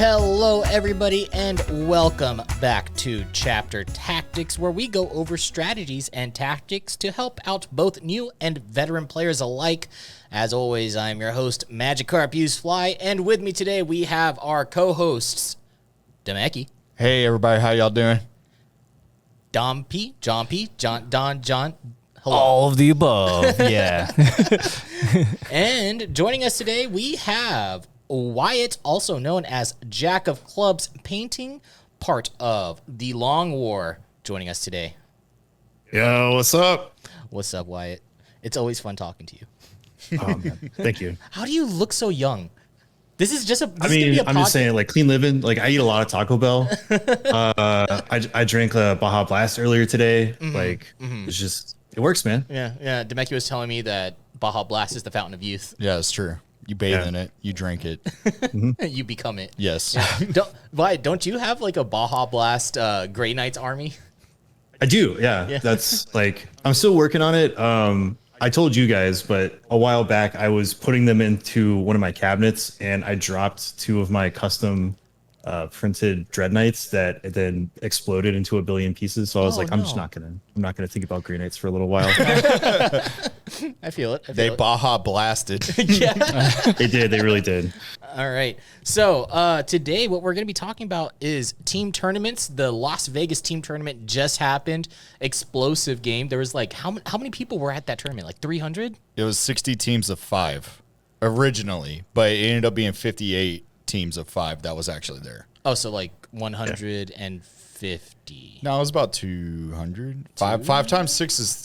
Hello, everybody, and welcome back to Chapter Tactics, where we go over strategies and tactics to help out both new and veteran players alike. As always, I'm your host, Magikarp Use Fly, and with me today we have our co-hosts, Demeki. Hey, everybody, how y'all doing? John P. John. Hello. All of the above, yeah. And joining us today, we have Wyatt, also known as Jack of Clubs Painting, part of the Long War, joining us today. Yo, what's up? What's up, Wyatt? It's always fun talking to you. Oh, man. Thank you. How do you look so young? This is just a. I'm just saying, like, clean living. Like, I eat a lot of Taco Bell. I drank a Baja Blast earlier today. It's just, it works, man. Yeah. Demeki was telling me that Baja Blast is the fountain of youth. Yeah, it's true. You bathe in it. You drink it. You become it. Yes. Yeah. Don't you have like a Baja Blast Grey Knights army? I do. Yeah. That's like, I'm still working on it. I told you guys, but a while back I was putting them into one of my cabinets and I dropped two of my custom printed Dread Knights that then exploded into a billion pieces. So I was I'm not gonna think about Grey Knights for a little while. I feel it. They Baja blasted. Yeah. They did. They really did. All right. So today what we're going to be talking about is team tournaments. The Las Vegas team tournament just happened. Explosive game. There was like, how many people were at that tournament? Like 300? It was 60 teams of 5 originally, but it ended up being 58 teams of 5 that was actually there. Oh, so like 150. No, it was about 200. 5 times 6 is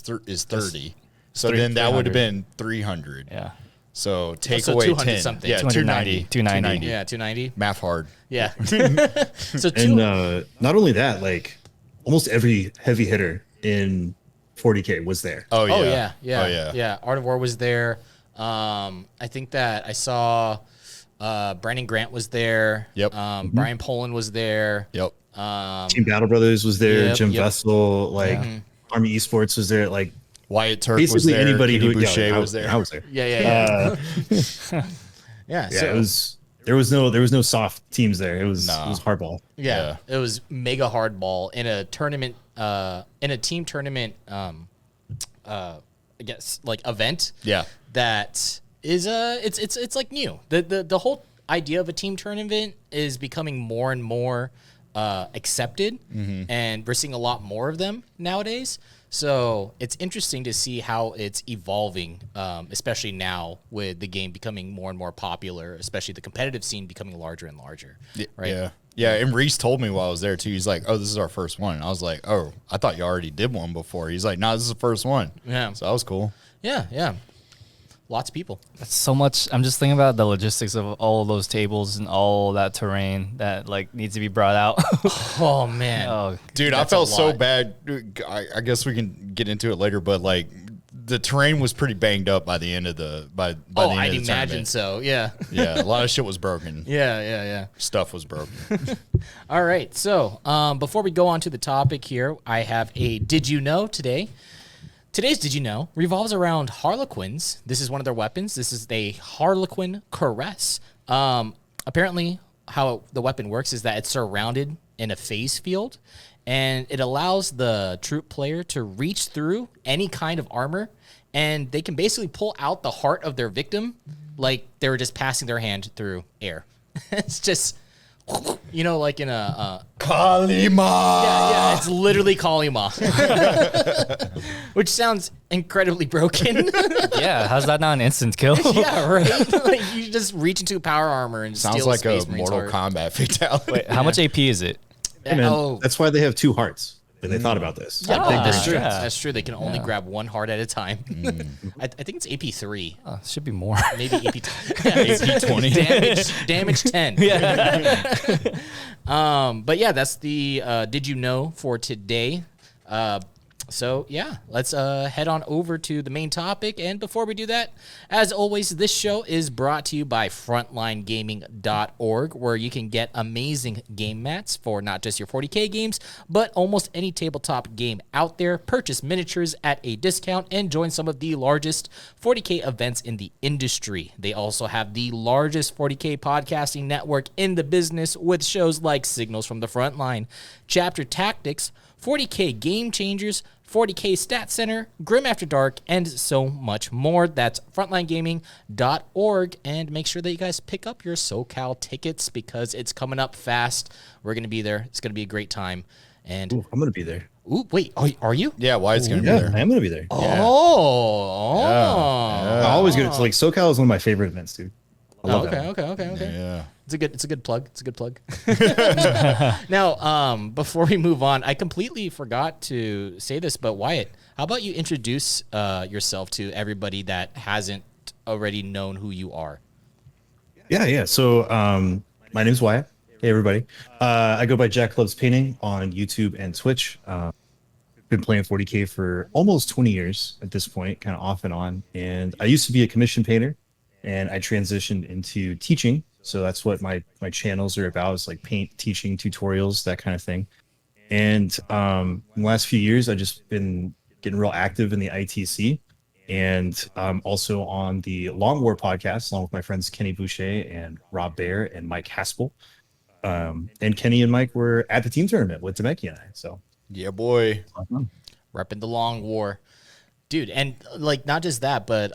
30. So then that would have been 300. Yeah. So take so away 200 10. something. Yeah, 290. 290. Yeah, 290. Math hard. Yeah. So And not only that, like almost every heavy hitter in 40K was there. Oh yeah. Oh yeah. Yeah. Oh yeah. Yeah. Art of War was there. I think that I saw Brandon Grant was there. Yep. Brian Poland was there. Yep. Team Battle Brothers was there. Yep, Jim yep. Vessel, like Army Esports was there. Like Wyatt Turk basically was there. anybody Katie who Boucher was there. I was there. Yeah. Yeah, So there was no soft teams there. It was hardball. yeah, it was mega hardball in a tournament, in a team tournament. I guess like event. Yeah. That is it's like new. The whole idea of a team tournament is becoming more and more accepted, and we're seeing a lot more of them nowadays. So it's interesting to see how it's evolving, especially now with the game becoming more and more popular, especially the competitive scene becoming larger and larger. Right? Yeah. Yeah, and Reese told me while I was there, too. He's like, oh, this is our first one. And I was like, oh, I thought you already did one before. He's like, no, this is the first one. Yeah. So that was cool. Yeah. Lots of people. That's so much. I'm just thinking about the logistics of all of those tables and all that terrain that like needs to be brought out. Oh, man. Oh, Dude, I felt so bad. I guess we can get into it later, but like the terrain was pretty banged up by the end of the by the end I'd of the imagine tournament. so. Yeah. Yeah, a lot of shit was broken. Yeah. Stuff was broken. All right. So before we go on to the topic here, I have a Did You Know today. Today's Did You Know revolves around Harlequins. This is one of their weapons. This is a Harlequin Caress. Apparently, how the weapon works is that it's surrounded in a phase field, and it allows the troop player to reach through any kind of armor, and they can basically pull out the heart of their victim like they were just passing their hand through air. It's just, like in a... Kalima! Yeah, it's literally Kalima. Which sounds incredibly broken. yeah. How's that not an instant kill? Yeah, right? Like you just reach into power armor and Sounds steal like Space a Marine's Mortal heart. Kombat fatality. Wait, how much AP is it? Hey, man, Oh, that's why they have two hearts. And they thought about this. yeah, Ah, that's true. yeah. That's true. They can only grab one heart at a time. I think it's AP 3. Oh, should be more. Maybe AP 10. AP 20. Damage 10. yeah. But yeah, that's the Did You Know for today. So yeah, let's head on over to the main topic. And before we do that, as always, this show is brought to you by FrontlineGaming.org, where you can get amazing game mats for not just your 40K games, but almost any tabletop game out there. Purchase miniatures at a discount and join some of the largest 40K events in the industry. They also have the largest 40K podcasting network in the business, with shows like Signals from the Frontline, Chapter Tactics, 40K Game Changers, 40K Stat Center, Grim After Dark, and so much more. That's frontlinegaming.org. And make sure that you guys pick up your SoCal tickets because it's coming up fast. We're going to be there. It's going to be a great time. And Ooh, I'm going to be there. Ooh, wait, are you? Yeah, Wyatt's going to be Yeah, there. I am going to be there. Oh. I always go to, like, SoCal is one of my favorite events, dude. I love that. Okay. Yeah. It's a good plug. It's a good plug. Now, before we move on, I completely forgot to say this, but Wyatt, how about you introduce yourself to everybody that hasn't already known who you are? Yeah. So, my name's Wyatt. Hey, everybody. I go by Jack Loves Painting on YouTube and Twitch. Been playing 40K for almost 20 years at this point, kind of off and on. And I used to be a commission painter, and I transitioned into teaching. So that's what my channels are about, is like paint, teaching, tutorials, that kind of thing. And in the last few years, I've just been getting real active in the ITC, and also on the Long War podcast, along with my friends Kenny Boucher and Rob Baer and Mike Haspel. And Kenny and Mike were at the team tournament with Demeki and I. So Yeah, boy. Repping the Long War. Dude, and like not just that, but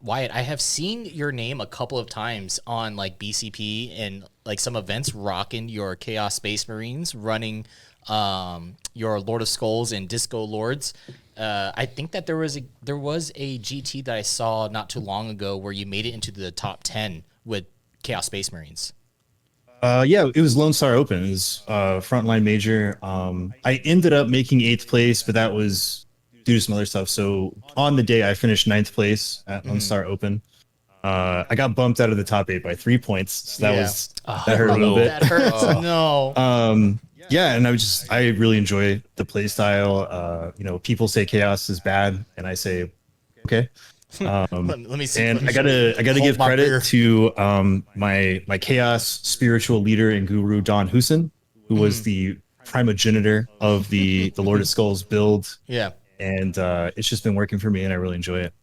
Wyatt, I have seen your name a couple of times on like BCP and like some events rocking your Chaos Space Marines, running your Lord of Skulls and Disco Lords. I think that there was a GT that I saw not too long ago where you made it into the top 10 with Chaos Space Marines. Yeah, it was Lone Star Open. It was Frontline Major. I ended up making 8th place, but that was due to some other stuff. So on the day, I finished 9th place at Lone Star Open. I got bumped out of the top 8 by 3 points. So that hurt a little bit. That hurts. No. Yeah, and I really enjoy the play style. People say chaos is bad, and I say, okay. Let me see. And let me I gotta give my credit beer. to my chaos spiritual leader and guru Don Husin, who was the primogenitor of the Lord of Skulls build. Yeah. And it's just been working for me, and I really enjoy it.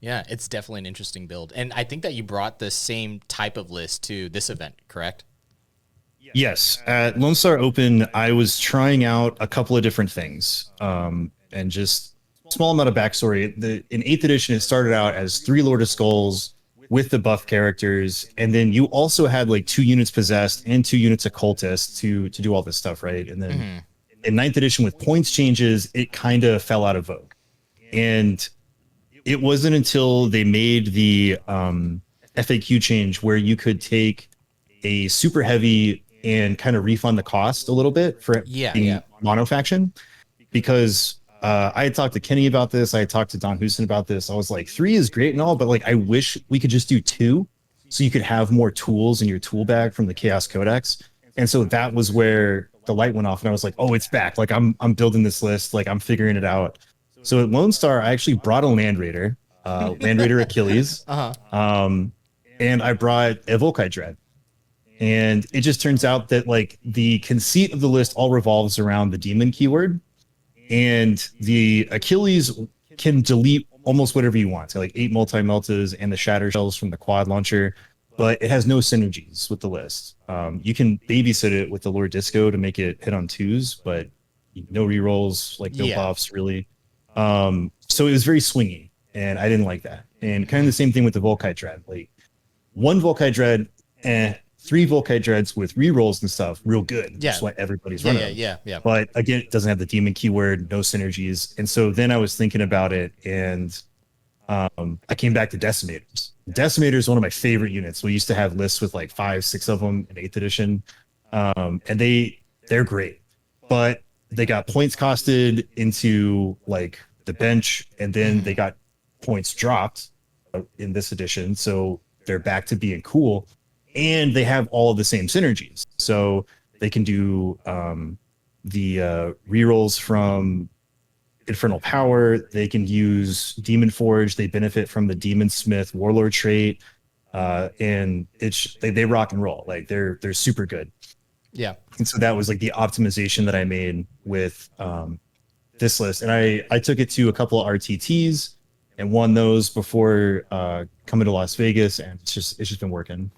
Yeah, it's definitely an interesting build. And I think that you brought the same type of list to this event, correct? Yes, at Lone Star Open, I was trying out a couple of different things, and just small amount of backstory. In 8th edition, it started out as 3 Lord of Skulls with the buff characters, and then you also had like 2 units possessed and 2 units occultist to do all this stuff, right? And then in 9th edition, with points changes, it kind of fell out of vogue, and it wasn't until they made the FAQ change where you could take a super heavy and kind of refund the cost a little bit for being mono faction, because I had talked to Kenny about this. I had talked to Don Houston about this. I was like, 3 is great and all, but like, I wish we could just do 2 so you could have more tools in your tool bag from the Chaos Codex. And so that was where the light went off, and I was like, oh, it's back. Like I'm building this list. Like I'm figuring it out. So at Lone Star, I actually brought a Land Raider, Land Raider Achilles. And I brought a Volkite Dread. And it just turns out that like the conceit of the list all revolves around the demon keyword, and the Achilles can delete almost whatever you want. So like 8 multi-meltas and the shatter shells from the quad launcher, but it has no synergies with the list. You can babysit it with the Lord Disco to make it hit on 2s, but no rerolls, like no buffs really. So it was very swingy, and I didn't like that. And kind of the same thing with the Volkite Dread. Like 1 Volkite Dread, 3 Volkite Dreads with rerolls and stuff, real good. That's what everybody's running. Yeah. But again, it doesn't have the demon keyword, no synergies. And so then I was thinking about it, and I came back to Decimators. Decimators is one of my favorite units. We used to have lists with like 5, 6 of them in 8th edition. And they're great, but they got points costed into like the bench, and then they got points dropped in this edition. So they're back to being cool, and they have all of the same synergies. So they can do the rerolls from Infernal Power. They can use Demon Forge. They benefit from the Demon Smith Warlord trait, and they rock and roll. Like they're super good. Yeah. And so that was like the optimization that I made with this list. And I took it to a couple of RTTs and won those before coming to Las Vegas, and it's just been working.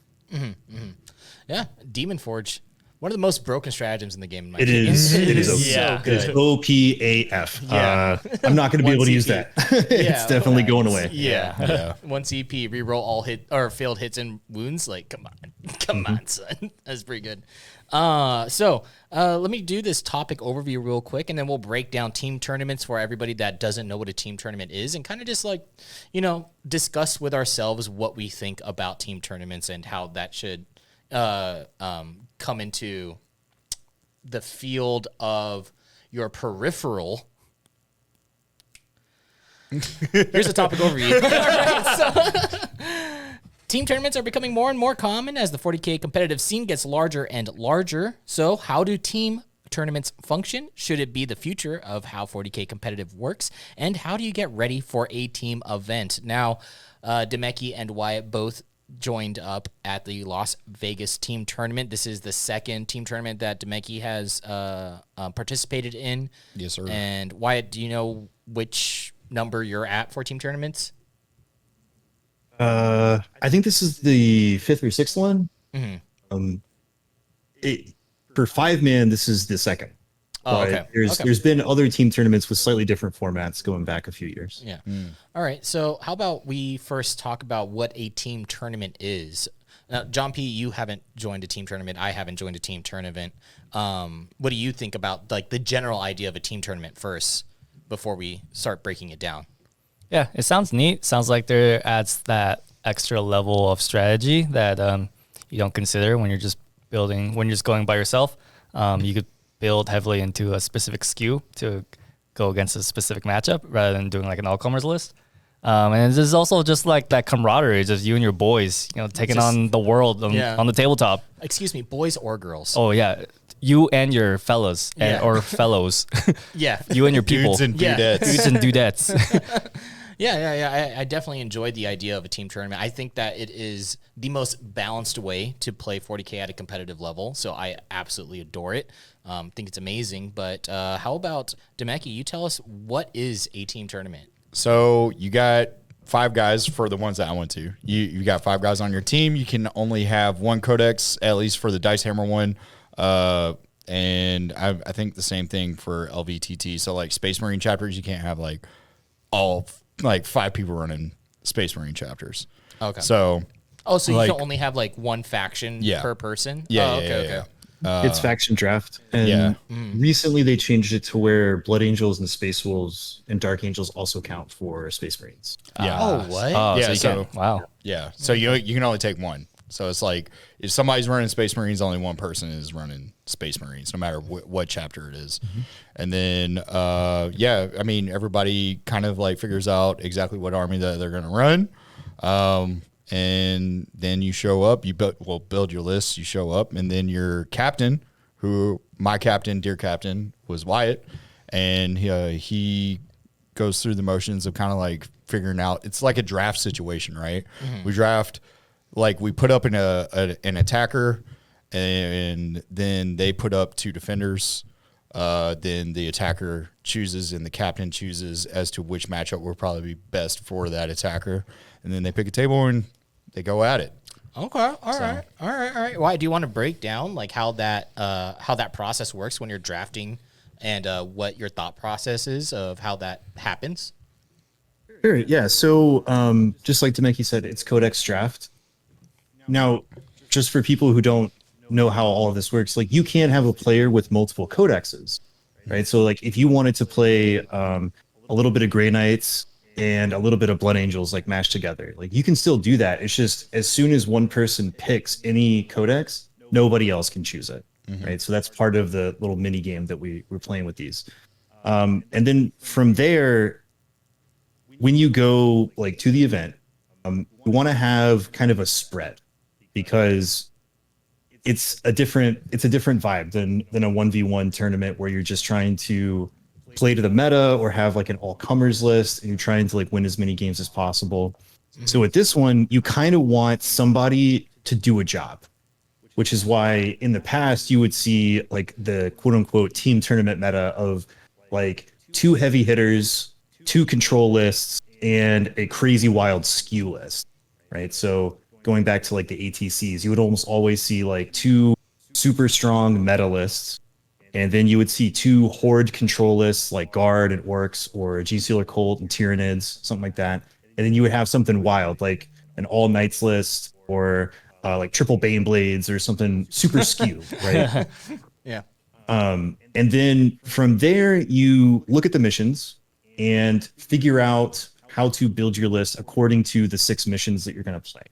Yeah, Demon Forge, one of the most broken stratagems in the game. In my It opinion. is. It is. so It good. is OPAF. Yeah. I'm not going to be One able to use CP. that. It's definitely going away. Yeah. One CP, reroll all hit or failed hits and wounds. Like, come on, son. That's pretty good. So let me do this topic overview real quick, and then we'll break down team tournaments for everybody that doesn't know what a team tournament is, and kind of just like, discuss with ourselves what we think about team tournaments and how that should come into the field of your peripheral. Here's the topic overview. All right, so team tournaments are becoming more and more common as the 40K competitive scene gets larger and larger. So how do team tournaments function? Should it be the future of how 40K competitive works? And how do you get ready for a team event? Now, Demeki and Wyatt both joined up at the Las Vegas team tournament. This is the second team tournament that Demeki has participated in. Yes, sir. And Wyatt, do you know which number you're at for team tournaments? I think this is the 5th or 6th one. For 5-man, this is the second. Oh, But okay. There's been other team tournaments with slightly different formats going back a few years. Yeah. All right. So how about we first talk about what a team tournament is? Now, John P., you haven't joined a team tournament. I haven't joined a team tournament. What do you think about like the general idea of a team tournament first before we start breaking it down? Yeah, it sounds neat. Sounds like there adds that extra level of strategy that you don't consider when you're just going by yourself. You could build heavily into a specific SKU to go against a specific matchup rather than doing like an all-comers list. And there's also just like that camaraderie, just you and your boys, taking on the world on the tabletop. Excuse me, boys or girls? Oh yeah, you and your fellas or fellows. Yeah. You and your people. Dudes and Yeah. dudettes. Dudes and dudettes. Yeah. I definitely enjoyed the idea of a team tournament. I think that it is the most balanced way to play 40K at a competitive level. So I absolutely adore it. Think it's amazing. But how about Demeki? You tell us, what is a team tournament? So you got 5 guys for the ones that I went to. You got 5 guys on your team. You can only have 1 codex, at least for the Dice Hammer one. And I think the same thing for LVTT. So like Space Marine chapters, you can't have like all like 5 people running Space Marine chapters. Okay. So So you like- can only have like one faction per person? Yeah, Oh, yeah, okay. yeah. It's faction draft. And Yeah. recently they changed it to where Blood Angels and Space Wolves and Dark Angels also count for Space Marines. Yeah. Oh, what? Oh, Yeah, so you so- can, wow. Yeah. So you can only take 1. So it's like if somebody's running Space Marines, only one person is running Space Marines, no matter what chapter it is. And then, I mean, everybody kind of like figures out exactly what army that they're going to run. And then you show up, you build your list, you show up, and then your captain, my captain, dear captain, was Wyatt, and he goes through the motions of kind of like figuring out. It's like a draft situation, right? We draft, like we put up an attacker, and then they put up 2 defenders. Then the attacker chooses and the captain chooses as to which matchup will probably be best for that attacker, and then they pick a table and they go at it. Okay. All right. Why do you want to break down like how that process works when you're drafting, and what your thought process is of how that happens? Sure. Yeah. So just like Demeki said, it's Codex draft. Now, just for people who don't know how all of this works, like you can have a player with multiple codexes, right? So like if you wanted to play a little bit of Grey Knights and a little bit of Blood Angels like mashed together, like you can still do that. It's just as soon as one person picks any codex, nobody else can choose it, right? So that's part of the little mini game that we're playing with these. And then from there, when you go like to the event, you want to have kind of a spread, because it's a different vibe than a 1v1 tournament where you're just trying to play to the meta or have like an all comers list and you're trying to like win as many games as possible. So with this one, you kind of want somebody to do a job, which is why in the past you would see like the quote unquote team tournament meta of like 2 heavy hitters, 2 control lists, and a crazy wild skew list, right? So going back to like the ATCs, you would almost always see like 2 super strong meta lists, and then you would see 2 horde control lists like guard and orcs, or G Sealer Colt and Tyranids, something like that. And then you would have something wild like an all knights list, or like triple Bane Blades or something super skew, right? Yeah. And then from there, you look at the missions and figure out how to build your list according to the 6 missions that you're going to play.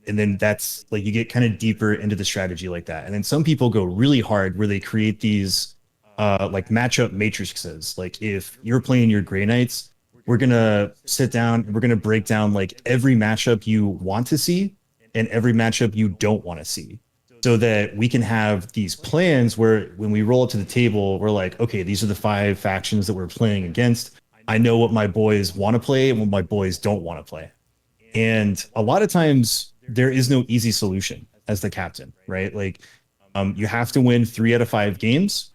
And then that's like you get kind of deeper into the strategy like that. And then some people go really hard where they create these like matchup matrices. Like if you're playing your Grey Knights, we're going to sit down and we're going to break down like every matchup you want to see and every matchup you don't want to see, so that we can have these plans where when we roll up to the table, we're like, okay, these are the 5 factions that we're playing against. I know what my boys want to play and what my boys don't want to play. And a lot of times there is no easy solution as the captain, right? Like you have to win 3 out of 5 games.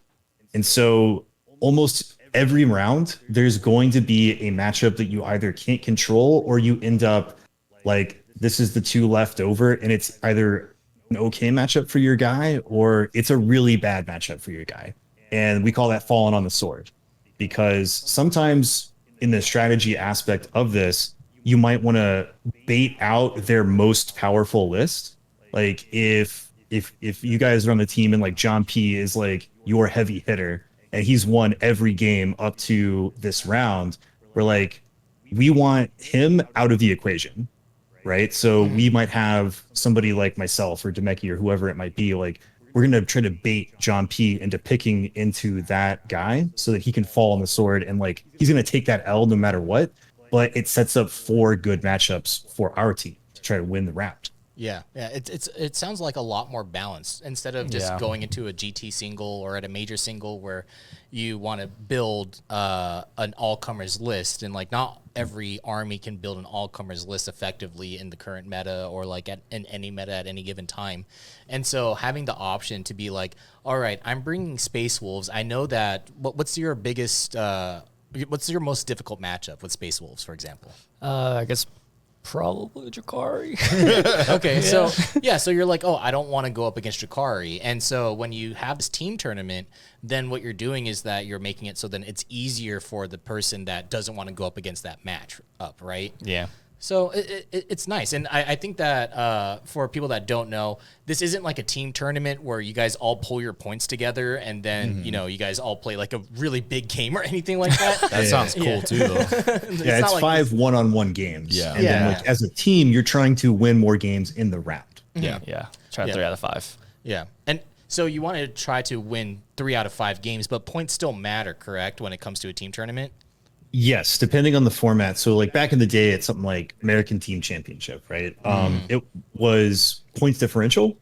And so almost every round, there's going to be a matchup that you either can't control, or you end up like, this is the 2 left over, and it's either an okay matchup for your guy or it's a really bad matchup for your guy. And we call that falling on the sword, because sometimes in the strategy aspect of this, you might want to bait out their most powerful list. Like if you guys are on the team and like John P is like your heavy hitter and he's won every game up to this round, we're like, we want him out of the equation, right? So we might have somebody like myself or Demeki or whoever it might be, like we're going to try to bait John P into picking into that guy so that he can fall on the sword, and like he's going to take that L no matter what, but it sets up 4 good matchups for our team to try to win the round. Yeah, it sounds like a lot more balanced instead of just going into a GT single or at a major single where you want to build an all-comers list, and like not every army can build an all-comers list effectively in the current meta or like in any meta at any given time. And so having the option to be like, all right, I'm bringing Space Wolves. I know that. What's your biggest? What's your most difficult matchup with Space Wolves, for example? I guess probably Jakari. Okay, so you're like, oh, I don't want to go up against Jakari. And so when you have this team tournament, then what you're doing is that you're making it so then it's easier for the person that doesn't want to go up against that match up, right? Yeah. So it's nice. And I think that for people that don't know, this isn't like a team tournament where you guys all pull your points together and then, you know, you guys all play like a really big game or anything like that. That sounds cool too, though. It's like 5 one-on-one games. Yeah. And then like as a team, you're trying to win more games in the round. Yeah. Yeah. Try 3 out of 5. Yeah. And so you want to try to win 3 out of 5 games, but points still matter, correct, when it comes to a team tournament? Yes, depending on the format. So like back in the day, it's something like American Team Championship, right? It was points differential.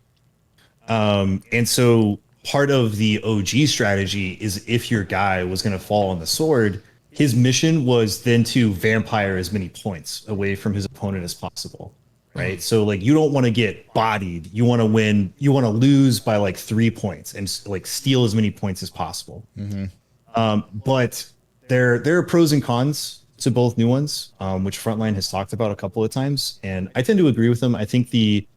And so part of the OG strategy is if your guy was going to fall on the sword, his mission was then to vampire as many points away from his opponent as possible, right? So like you don't want to get bodied. You want to win. You want to lose by like 3 points and like steal as many points as possible. But there are pros and cons to both new ones, which Frontline has talked about a couple of times, and I tend to agree with them. I think the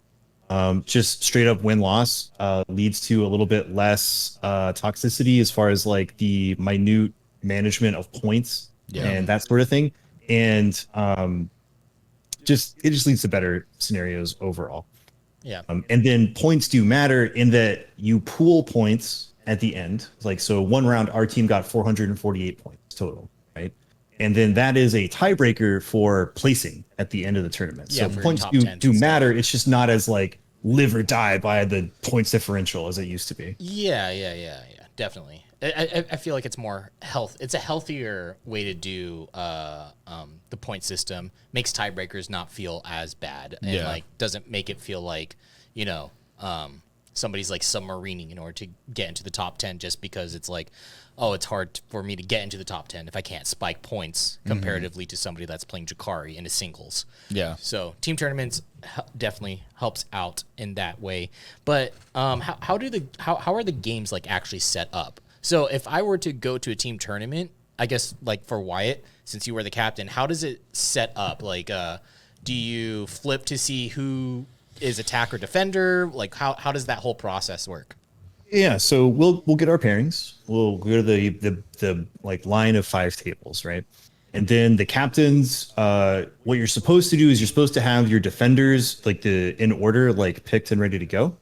just straight up win-loss leads to a little bit less toxicity as far as like the minute management of points and that sort of thing, and it just leads to better scenarios overall. Yeah. And then points do matter in that you pool points at the end. Like, so one round, our team got 448 points total, right? And then that is a tiebreaker for placing at the end of the tournament. Yeah, so for points top do 10s and matter. It's just not as like live or die by the points differential as it used to be. Yeah, definitely. I feel like it's more health. It's a healthier way to do the point system. Makes tiebreakers not feel as bad, and like doesn't make it feel like, you know, somebody's like submarining in order to get into the top 10 just because it's like, oh, it's hard for me to get into the top 10 if I can't spike points comparatively to somebody that's playing Jakari in a singles. Yeah. So team tournaments definitely helps out in that way. But how are the games like actually set up? So if I were to go to a team tournament, I guess like for Wyatt, since you were the captain, how does it set up? Like, do you flip to see who is attacker defender? Like how does that whole process work? Yeah, so we'll get our pairings. We'll go to the like line of 5 tables, right? And then the captains, what you're supposed to do is you're supposed to have your defenders like in order, like picked and ready to go,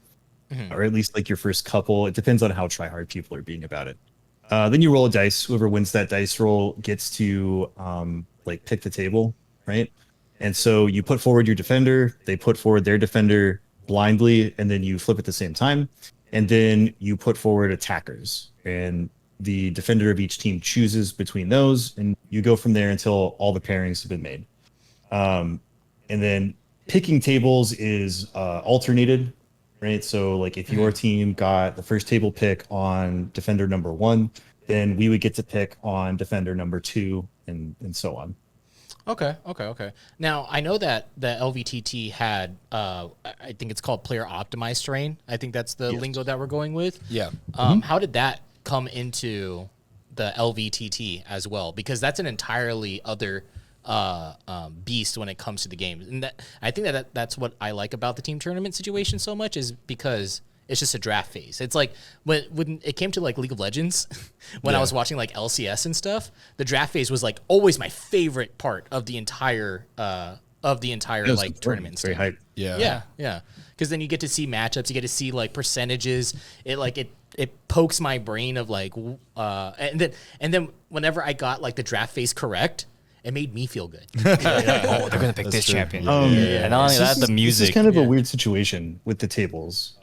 or at least like your first couple. It depends on how try hard people are being about it. Then you roll a dice. Whoever wins that dice roll gets to like pick the table, right? And so you put forward your defender. They put forward their defender blindly, and then you flip at the same time. And then you put forward attackers, and the defender of each team chooses between those, and you go from there until all the pairings have been made. And then picking tables is alternated, right? So like if your team got the first table pick on defender number 1, then we would get to pick on defender number 2, and so on. Okay. Now, I know that the LVTT had, I think it's called player optimized terrain. I think that's the lingo that we're going with. Yeah. How did that come into the LVTT as well? Because that's an entirely other beast when it comes to the game. And that, I think that's what I like about the team tournament situation so much, is because it's just a draft phase. It's like when it came to like League of Legends, when I was watching like LCS and stuff, the draft phase was like always my favorite part of the entire like tournament. It's very hype. Yeah. Because then you get to see matchups, you get to see like percentages. It pokes my brain of like, and then whenever I got like the draft phase correct, it made me feel good. Oh, they're gonna pick this champion. And not only that, the music. This is kind of a weird situation with the tables.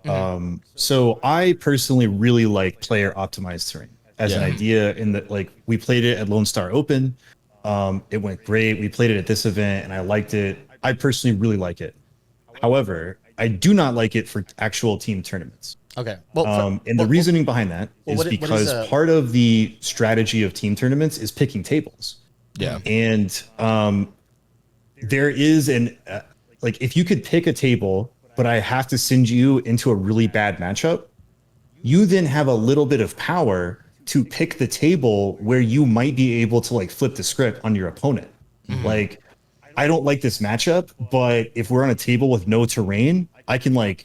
So I personally really like player optimized terrain as an idea, in that like we played it at Lone Star Open. It went great. We played it at this event and I liked it. I personally really like it. However, I do not like it for actual team tournaments. Okay. And the reasoning behind that is because part of the strategy of team tournaments is picking tables. Yeah. And there is like, if you could pick a table, but I have to send you into a really bad matchup, you then have a little bit of power to pick the table where you might be able to like flip the script on your opponent. Like, I don't like this matchup, but if we're on a table with no terrain, I can lay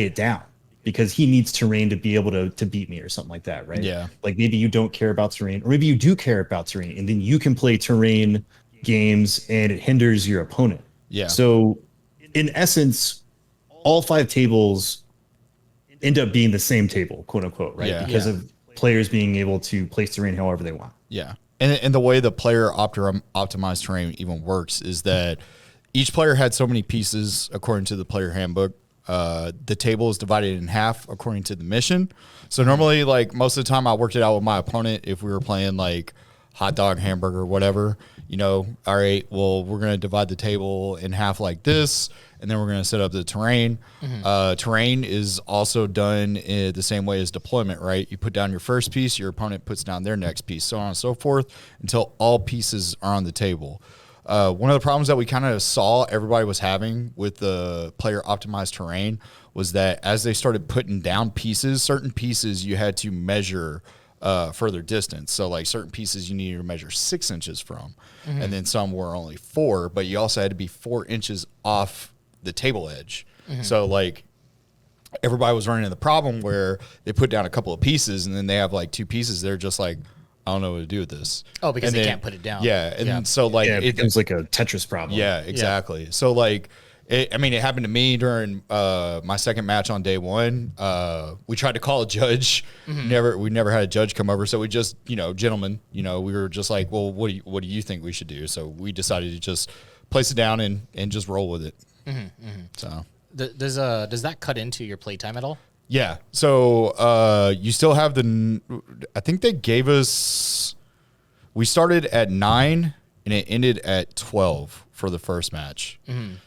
it down, because he needs terrain to be able to beat me or something like that, right? Yeah. Like maybe you don't care about terrain, or maybe you do care about terrain, and then you can play terrain games and it hinders your opponent. Yeah. So in essence, all 5 tables end up being the same table, quote unquote, right? Yeah. Because of players being able to place terrain however they want. Yeah. And the way the player optimized terrain even works is that each player had so many pieces according to the player handbook. The table is divided in half according to the mission. So normally, like most of the time, I worked it out with my opponent. If we were playing like hot dog, hamburger, whatever, all right, well, we're going to divide the table in half like this, and then we're going to set up the terrain. Terrain is also done the same way as deployment, right? You put down your first piece, your opponent puts down their next piece, so on and so forth, until all pieces are on the table. One of the problems that we kind of saw everybody was having with the player optimized terrain was that as they started putting down pieces, certain pieces you had to measure further distance. So like certain pieces you needed to measure 6 inches from, and then some were only 4, but you also had to be 4 inches off the table edge. So like everybody was running into the problem where they put down a couple of pieces and then they have like 2 pieces. They're just like, I don't know what to do with this. Oh, because they can't put it down. Yeah. And so like it becomes like a Tetris problem. Yeah, exactly. Yeah. So like, it happened to me during my second match on day 1. We tried to call a judge. We never had a judge come over. So we just, gentlemen, we were just like, well, what do you think we should do? So we decided to just place it down and just roll with it. So does that cut into your playtime at all? Yeah. So you still have I think they gave us, we started at 9 and it ended at 12 for the first match.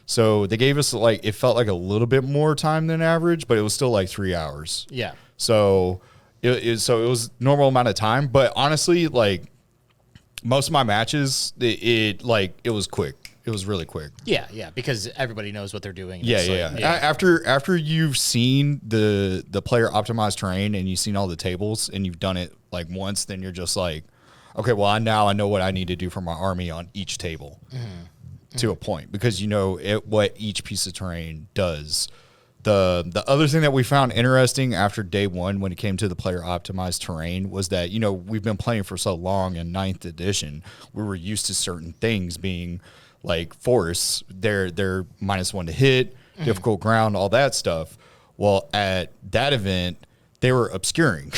So they gave us like, it felt like a little bit more time than average, but it was still like 3 hours. Yeah. So it was normal amount of time, but honestly, like most of my matches, it was quick. It was really quick. Yeah, because everybody knows what they're doing. Yeah. After you've seen the player optimized terrain and you've seen all the tables and you've done it like once, then you're just like, okay, well, I know what I need to do for my army on each table to a point, because you know what each piece of terrain does. The other thing that we found interesting after day one when it came to the player optimized terrain was that, you know, we've been playing for so long in 9th edition, we were used to certain things being like forests, they're -1 to hit, difficult ground, all that stuff. Well, at that event, they were obscuring.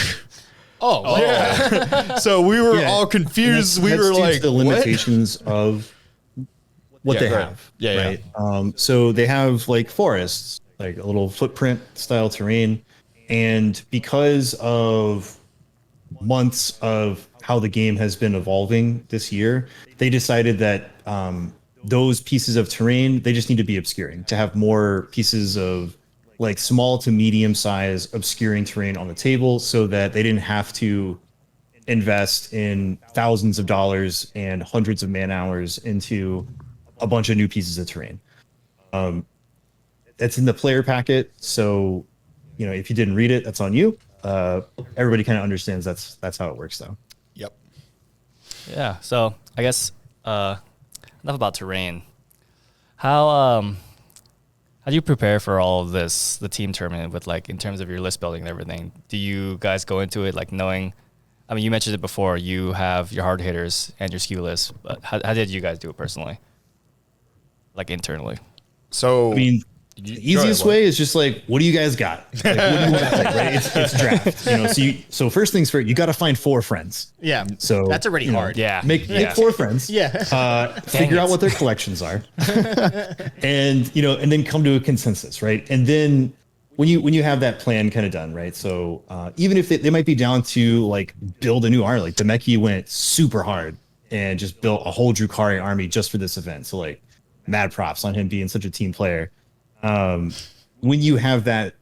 Oh, wow. Yeah. So we were all confused. We were like, the limitations of what they right. have. Yeah. So they have like forests, like a little footprint style terrain. And because of months of how the game has been evolving this year, they decided that those pieces of terrain, they just need to be obscuring to have more pieces of like small to medium size obscuring terrain on the table, so that they didn't have to invest in thousands of dollars and hundreds of man hours into a bunch of new pieces of terrain. That's in the player packet. So, you know, if you didn't read it, that's on you. Everybody kind of understands that's how it works though. Yep. Yeah. So I guess enough about terrain. How do you prepare for all of this, the team tournament, with like in terms of your list building and everything? Do you guys go into it like knowing? I mean, you mentioned it before. You have your hard hitters and your skew list, but how did you guys do it personally, like internally? So I mean, the easiest way is just like, what do you guys got? Like, what do you want to play? Right? It's draft. You know, so first things first, you got to find 4 friends. Yeah. So that's already hard. Yeah. Make 4 friends. Yeah. Figure out what their collections are, and and then come to a consensus, right? And then when you have that plan kind of done, right? So even if they might be down to like build a new army, like Demeki went super hard and just built a whole Drukhari army just for this event. So like, mad props on him being such a team player. When you have that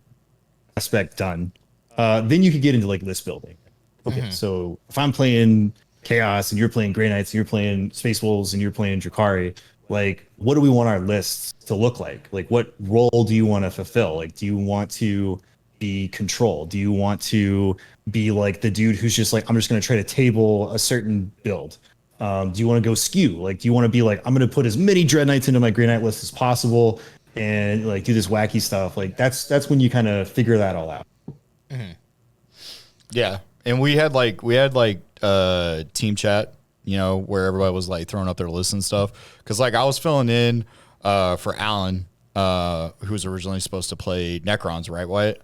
aspect done, then you can get into like list building. Okay, so if I'm playing Chaos and you're playing Grey Knights and you're playing Space Wolves and you're playing Drukhari, like what do we want our lists to look like? Like what role do you want to fulfill? Like do you want to be control? Do you want to be like the dude who's just like, I'm just going to try to table a certain build? Do you want to go skew? Like, do you want to be like, I'm going to put as many Dread Knights into my Grey Knight list as possible and like do this wacky stuff? Like that's when you kind of figure that all out. yeah, and we had like team chat, you know, where everybody was like throwing up their lists and stuff. Because like I was filling in for Alan, who was originally supposed to play Necrons, right, Wyatt?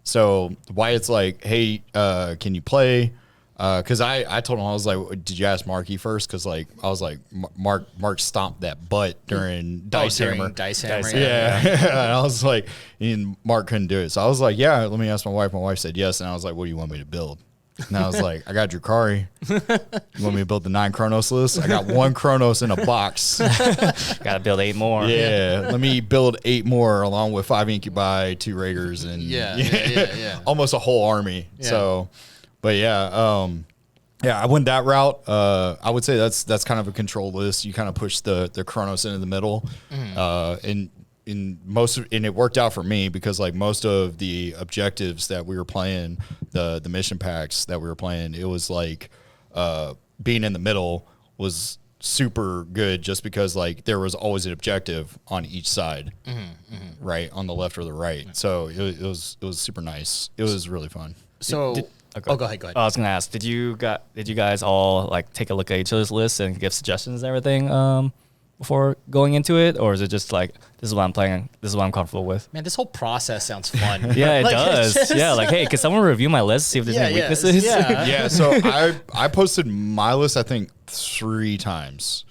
So Wyatt's like, hey, can you play? Because I told him, I was like, did you ask Marky first? Because like I was like, Mark stomped that butt during Dice Hammer. Dice Hammer. Yeah. And I was like, and Mark couldn't do it. So I was like, yeah, let me ask my wife. My wife said yes. And I was like, what do you want me to build? And I was like, I got Drukhari. You want me to build the 9 Chronos list? I got 1 Chronos in a box. Got to build 8 more. Yeah. Let me build 8 more along with 5 Incubi, 2 Raiders, and Yeah. almost a whole army. Yeah. So, but yeah, I went that route. I would say that's kind of a control list. You kind of push the Chronos into the middle, and it worked out for me because like most of the objectives that we were playing, the mission packs that we were playing, it was like being in the middle was super good just because like there was always an objective on each side, right, on the left or the right. So it was super nice. It was really fun. So, go ahead. I was gonna ask, did you guys all like take a look at each other's lists and give suggestions and everything before going into it, or is it just like, this is what I'm playing, this is what I'm comfortable with? Man, this whole process sounds fun. Yeah, it Like, does. it's just- Yeah, like, hey, can someone review my list, see if there's any weaknesses? Yeah. Yeah, so I posted my list I think 3 times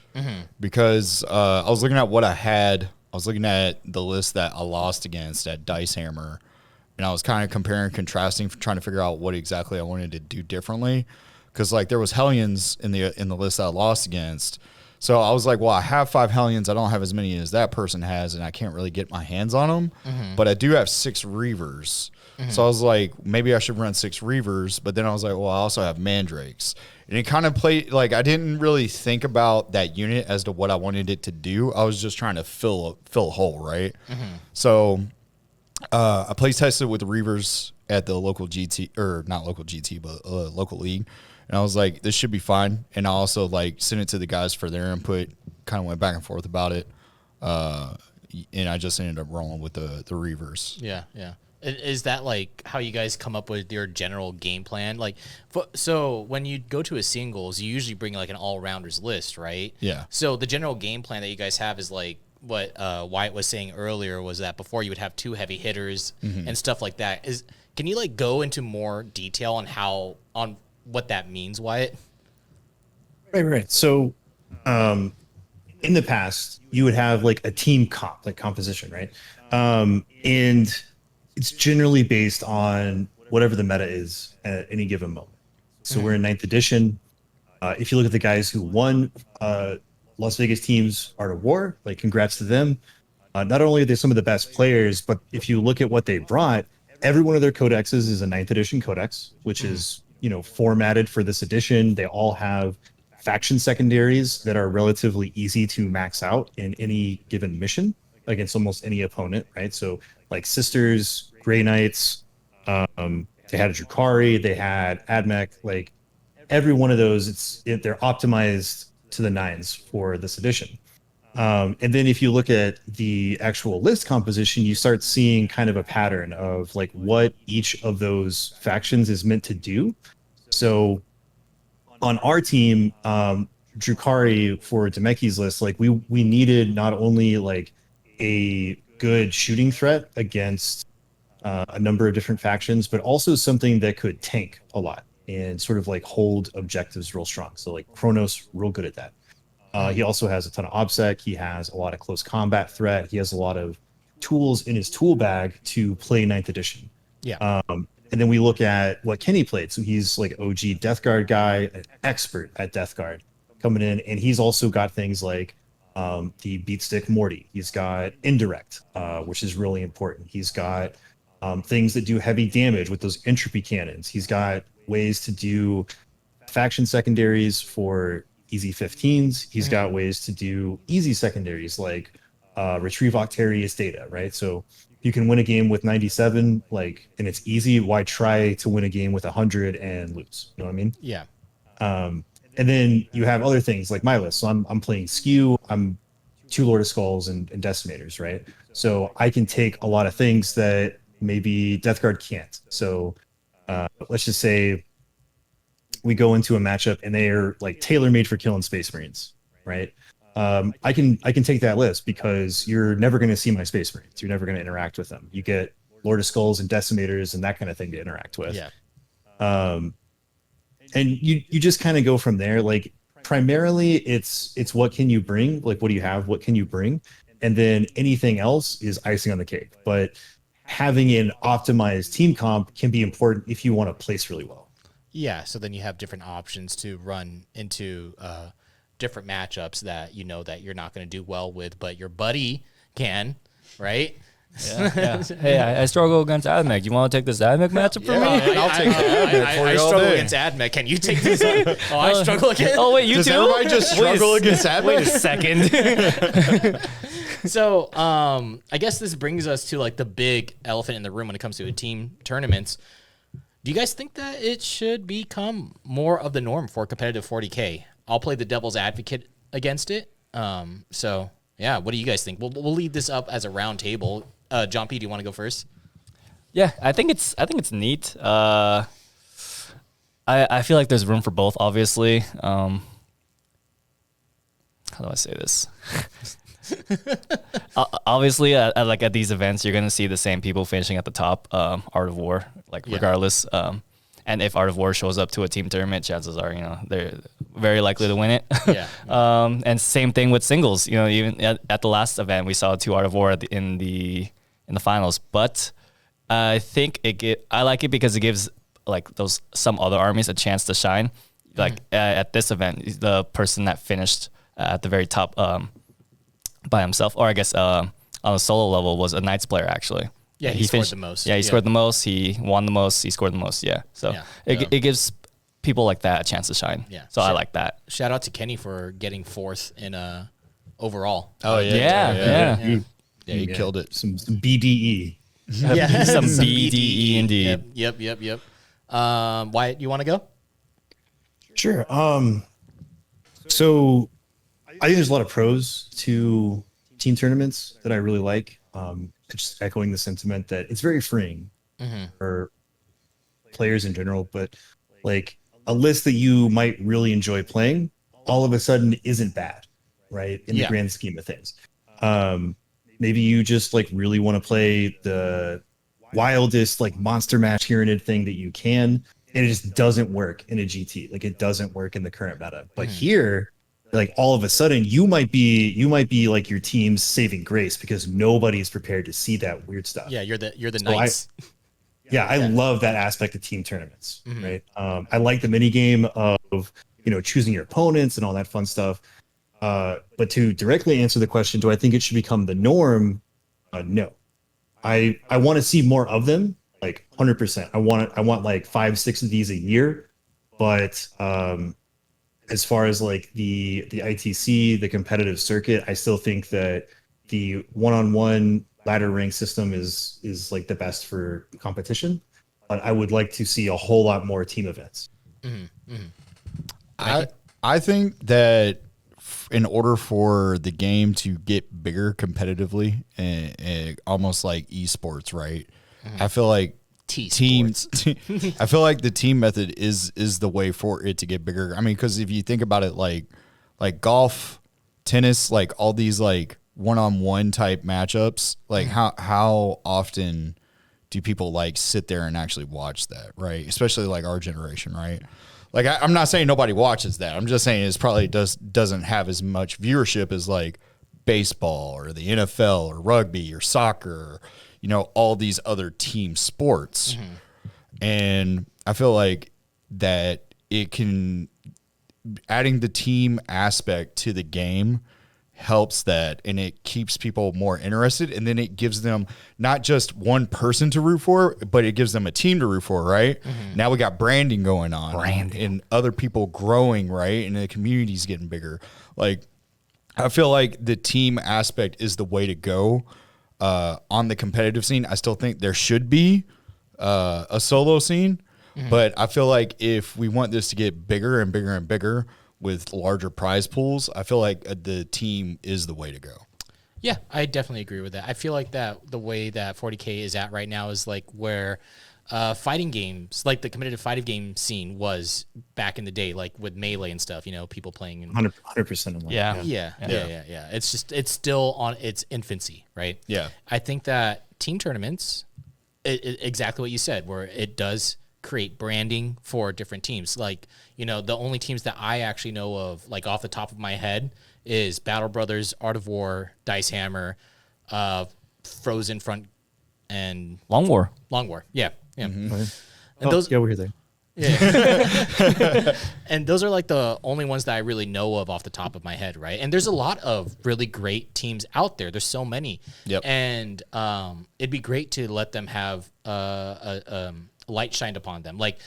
because I was looking at what I had. I was looking at the list that I lost against at Dice Hammer, and I was kind of comparing and contrasting, trying to figure out what exactly I wanted to do differently. Because like there was Hellions in the list that I lost against, So I was like, well, I have 5 Hellions. I don't have as many as that person has, and I can't really get my hands on them. But I do have 6 Reavers. So I was like, maybe I should run 6 Reavers. But then I was like, well, I also have Mandrakes. And it kind of played, like, I didn't really think about that unit as to what I wanted it to do. I was just trying to fill a hole, right? So I play tested with the Reavers at the local GT, or not local GT, but local league. And I was like, this should be fine. And I also like sent it to the guys for their input, kind of went back and forth about it. And I just ended up rolling with the Reavers. Yeah, yeah. Is that like how you guys come up with your general game plan? Like, so when you go to a singles, you usually bring like an all-rounders list, right? Yeah. So the general game plan that you guys have is like what Wyatt was saying earlier, was that before you would have 2 heavy hitters and stuff like that. Can you like go into more detail on what that means, Wyatt? Right. So, in the past, you would have like a team composition, right? And it's generally based on whatever the meta is at any given moment. So we're in 9th edition. If you look at the guys who won Las Vegas teams Art of War, like congrats to them. Not only are they some of the best players, but if you look at what they brought, every one of their codexes is a 9th edition codex, which is, formatted for this edition. They all have faction secondaries that are relatively easy to max out in any given mission against almost any opponent, right? So like Sisters, Grey Knights, they had a Drukhari, they had Admech, like every one of those, they're optimized to the 9s for this edition. And then if you look at the actual list composition, you start seeing kind of a pattern of like what each of those factions is meant to do. So on our team, Drukhari for Demeki's list, like we needed not only like a good shooting threat against a number of different factions, but also something that could tank a lot and sort of like hold objectives real strong. So like Kronos, real good at that. He also has a ton of OBSEC. He has a lot of close combat threat. He has a lot of tools in his tool bag to play 9th edition. Yeah. And then we look at what Kenny played. So he's like OG Death Guard guy, an expert at Death Guard coming in. And he's also got things like the Beat Stick Morty. He's got Indirect, which is really important. He's got things that do heavy damage with those entropy cannons. He's got ways to do faction secondaries for easy 15s. He's got ways to do easy secondaries like retrieve Octarius data, right? So you can win a game with 97, like, and it's easy. Why try to win a game with 100 and lose? You know what I mean? Yeah. And then you have other things like my list. So I'm playing Skew. I'm 2 Lord of Skulls and Decimators, right? So I can take a lot of things that maybe Death Guard can't. So let's just say we go into a matchup and they are like tailor-made for killing Space Marines, right? I can take that list because you're never going to see my Space Marines. You're never going to interact with them. You get Lord of Skulls and Decimators and that kind of thing to interact with. Yeah. And you just kind of go from there. Like primarily it's what can you bring? Like what do you have? What can you bring? And then anything else is icing on the cake. But having an optimized team comp can be important if you want to place really well. Yeah, so then you have different options to run into different matchups that you know that you're not going to do well with, but your buddy can, right? Yeah. Hey, I struggle against Admech. You want to take this Admech matchup for me? I'll take that for I you all struggle day. against Admech. Can you take this? I struggle against. Oh wait, you Does too? everybody just struggle against Admech? Wait a second. So, I guess this brings us to like the big elephant in the room when it comes to team tournaments. Do you guys think that it should become more of the norm for competitive 40K? I'll play the devil's advocate against it. So yeah, what do you guys think? We'll lead this up as a round table. John P, do you want to go first? Yeah, I think it's neat. I feel like there's room for both, obviously. How do I say this? Obviously, at these events, you're gonna see the same people finishing at the top. Art of War, regardless. And if Art of War shows up to a team tournament, chances are, they're very likely to win it. Yeah. And same thing with singles. Even at the last event, we saw 2 Art of War in the finals. But I think I like it because it gives like some other armies a chance to shine. Like at this event, the person that finished at the very top by himself, or I guess on a solo level was a Knights player actually. Yeah, he scored the most. Yeah, he scored the most. He won the most. He scored the most. Yeah, so it gives people like that a chance to shine. Yeah, so I like that. Shout out to Kenny for getting 4th in overall. Oh Yeah. He killed it. Some BDE. Yeah, Some BDE indeed. Yep. Wyatt, you want to go? Sure. So I think there's a lot of pros to team tournaments that I really like. Just echoing the sentiment that it's very freeing for players in general, but like a list that you might really enjoy playing all of a sudden isn't bad, right? In the grand scheme of things. Maybe you just like really want to play the wildest like monster mash Tyranid thing that you can, and it just doesn't work in a GT. Like it doesn't work in the current meta. But here, like all of a sudden you might be like your team's saving grace because nobody's prepared to see that weird stuff. Yeah, you're the Knights. I love that aspect of team tournaments, right? I like the mini game of choosing your opponents and all that fun stuff. But to directly answer the question, do I think it should become the norm? No. I want to see more of them, like 100%. I want like 5-6 of these a year. But as far as like the ITC, the competitive circuit, I still think that the one-on-one ladder rank system is like the best for competition. But I would like to see a whole lot more team events. I think that in order for the game to get bigger competitively and almost like esports, right? I feel like I feel like the team method is the way for it to get bigger. I mean, because if you think about it, like golf, tennis, like all these like one-on-one type matchups, like how often do people like sit there and actually watch that, right? Especially like our generation, right? Like I'm not saying nobody watches that. I'm just saying it's probably doesn't have as much viewership as like baseball or the NFL or rugby or soccer, or, all these other team sports. And I feel like that adding the team aspect to the game helps that, and it keeps people more interested, and then it gives them not just one person to root for, but it gives them a team to root for, right? Now we got branding going on, and other people growing, right? And the community's getting bigger. Like, I feel like the team aspect is the way to go on the competitive scene. I still think there should be a solo scene, but I feel like if we want this to get bigger and bigger and bigger with larger prize pools, I feel like the team is the way to go. Yeah, I definitely agree with that. I feel like that the way that 40K is at right now is like where fighting games, like the competitive fighting game scene was back in the day, like with Melee and stuff, people playing in 100%. Yeah. It's still on its infancy, right? Yeah. I think that team tournaments, exactly what you said, where it does create branding for different teams. Like, the only teams that I actually know of, like off the top of my head, is Battle Brothers, Art of War, Dice Hammer, Frozen Front, and Long War. Yeah. And those, we're there. Yeah. And those are like the only ones that I really know of off the top of my head, right? And there's a lot of really great teams out there. There's so many. Yep. And it'd be great to let them have light shined upon them. Like,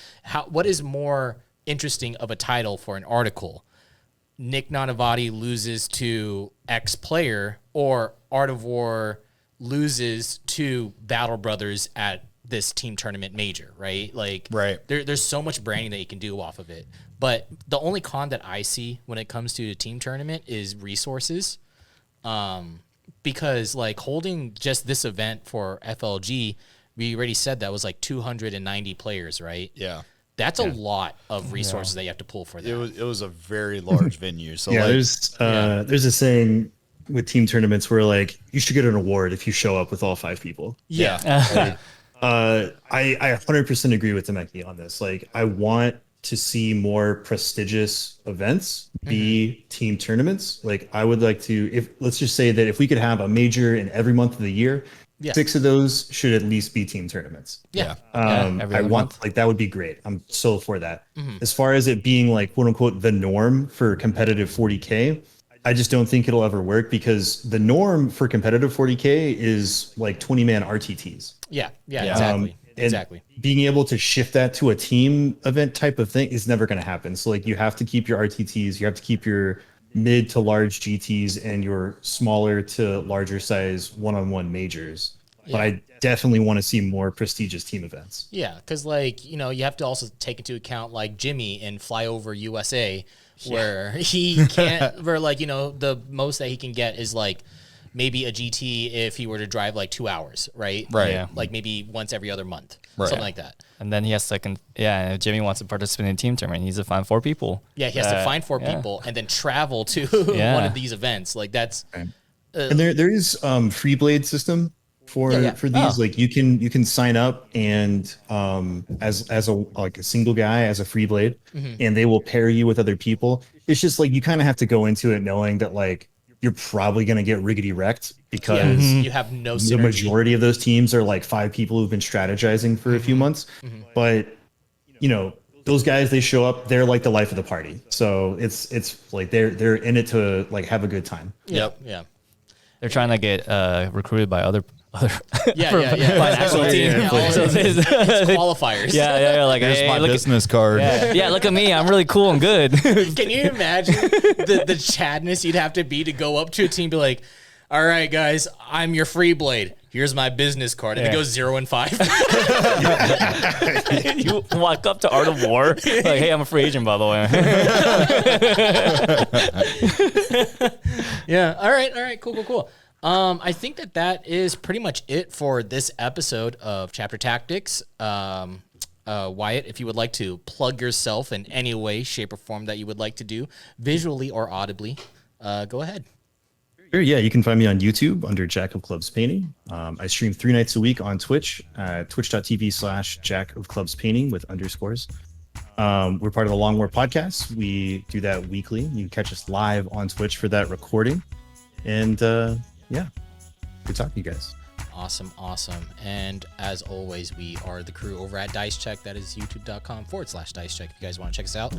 what is more interesting of a title for an article? Nick Nanavati loses to X player, or Art of War loses to Battle Brothers at this team tournament major, right? Like, there's so much branding that you can do off of it. But the only con that I see when it comes to a team tournament is resources. Because like holding just this event for FLG, we already said that was like 290 players, right? Yeah. That's a lot of resources that you have to pull for that. It was a very large venue. So there's a saying with team tournaments where like you should get an award if you show up with all 5 people. Yeah. I 100% agree with Demeki on this. Like, I want to see more prestigious events be team tournaments. Like, I would like to, let's just say that if we could have a major in every month of the year, 6 of those should at least be team tournaments. Yeah. I want, like, that would be great. I'm so for that. As far as it being like, quote unquote, the norm for competitive 40K, I just don't think it'll ever work because the norm for competitive 40K is like 20-man RTTs. Yeah, Yeah. exactly. And Exactly. being able to shift that to a team event type of thing is never going to happen. So like you have to keep your RTTs, you have to keep your mid to large GTs and your smaller to larger size one-on-one majors. But I definitely want to see more prestigious team events. Yeah, because like you have to also take into account like Jimmy in Flyover USA, where he can't, where like the most that he can get is like maybe a GT if he were to drive like 2 hours, right? Right. Yeah. Like maybe once every other month, Right. something like that. And then he has to, if Jimmy wants to participate in a team tournament, he needs to find 4 people. Yeah, he has to find 4 people and then travel to one of these events. Like that's And there is free blade system for these. Like you can sign up and as a single guy as a free blade, and they will pair you with other people. It's just like you kind of have to go into it knowing that like you're probably going to get riggedy wrecked because you have no synergy. the majority of those teams are like 5 people who've been strategizing for a few months. But those guys, they show up, they're like the life of the party. So it's like they're in it to like have a good time. Yep. Yeah. They're trying to get recruited by other Yeah. by an actual team. Yeah, all of it. It's qualifiers. Yeah. Like, Here's hey, my look business card. Yeah, look at me. I'm really cool and good. Can you imagine the chadness you'd have to be to go up to a team and be like, all right, guys, I'm your free blade. Here's my business card. And it goes 0 and 5. You walk up to Art of War, like, hey, I'm a free agent, by the way. Yeah. All right. Cool. I think that is pretty much it for this episode of Chapter Tactics. Wyatt, if you would like to plug yourself in any way, shape, or form that you would like to do, visually or audibly, go ahead. Sure, yeah, you can find me on YouTube under Jack of Clubs Painting. I stream 3 nights a week on Twitch, twitch.tv/Jack of Clubs Painting with underscores. We're part of the Long War podcast. We do that weekly. You can catch us live on Twitch for that recording. And yeah, good talking to you guys. Awesome. And as always, we are the crew over at Dice Check. That is youtube.com/Dice Check if you guys want to check us out.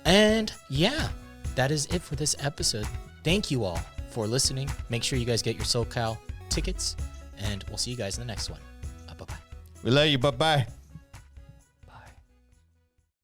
And yeah, that is it for this episode. Thank you all for listening. Make sure you guys get your SoCal tickets, and we'll see you guys in the next one. Bye-bye. We love you. Bye-bye.